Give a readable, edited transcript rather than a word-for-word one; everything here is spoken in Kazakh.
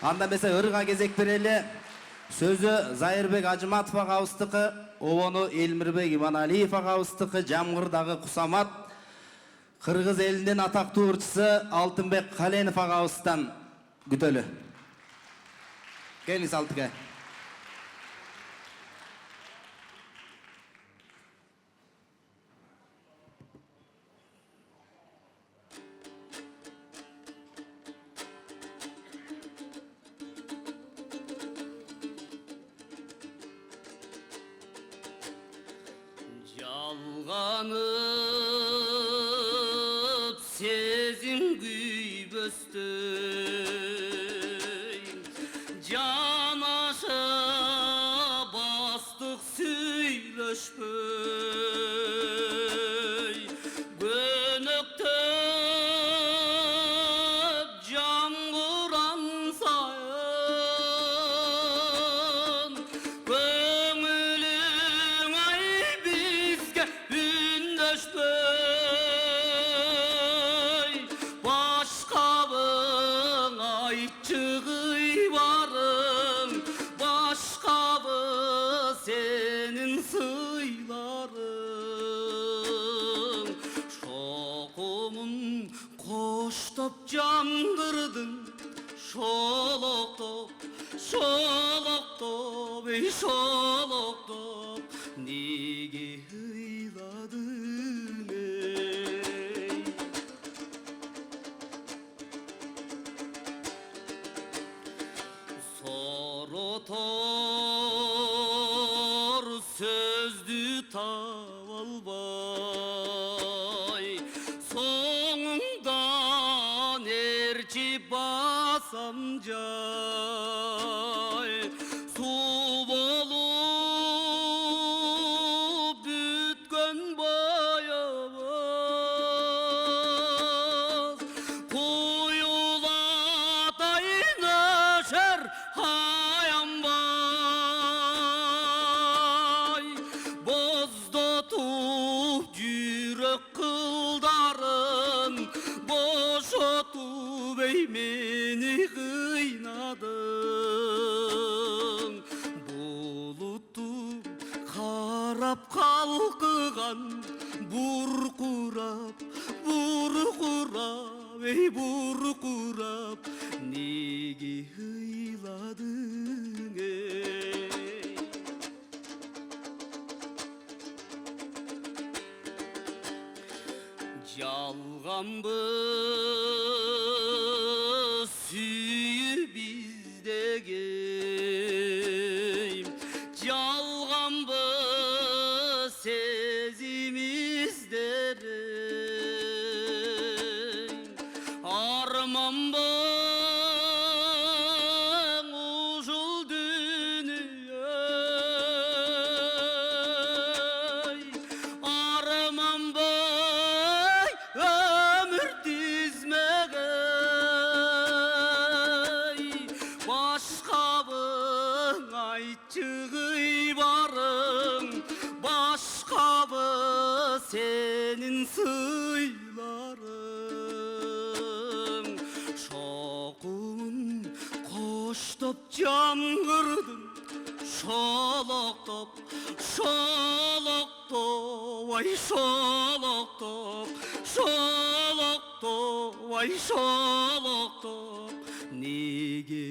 Анда mesela ырга кезек берели. Sözü Zairbek Acımatov ağaustykı, obonu Elmirbek İmanaliyev ağaustykı, Jamgırdağı Kusamat, Kırgız elinden ataklı uğurçusu Altınbek Kalenov ağaustan gütölü. Geliniz Altıkay. Жалғанып сезім күйбөстөй Жанаша бастық сөйлөшпөй Көнөктөп жаңғыран сайын Көңілің ай бізге үндөшпөй Башқабың айтчығый барың Башқабы сенің сыйларың Шоқымын қоштап жаңғырдың Шолоқтоп, шолоқтоп, ей шолоқтоп Неге ыйладың ей Соротор сөзді таба албай Соңыңдан ерчи басам жай Су болып бүткөн баябыз Құйылатай нөшер аянбай Боздотуп жүрек кылдарын Бошотуп ей мени кыйнадың Булутту карап калкыган Буркурап, буркурап, ей буркурап Неге ыйладың ей Жалғанбыз сүйіп іздеген Жалғанбыз сезім іздерін Арманбың ұжыл дүние Арманбай өмір тизмегей Башқабың айтчығый барың Башқабы сенің сыйларың Шоқымын қоштап жаңғырдың Шолоқтоп, шолоқтоп, ай шолоқтоп Шолоқтоп, ай шолоқтоп Неге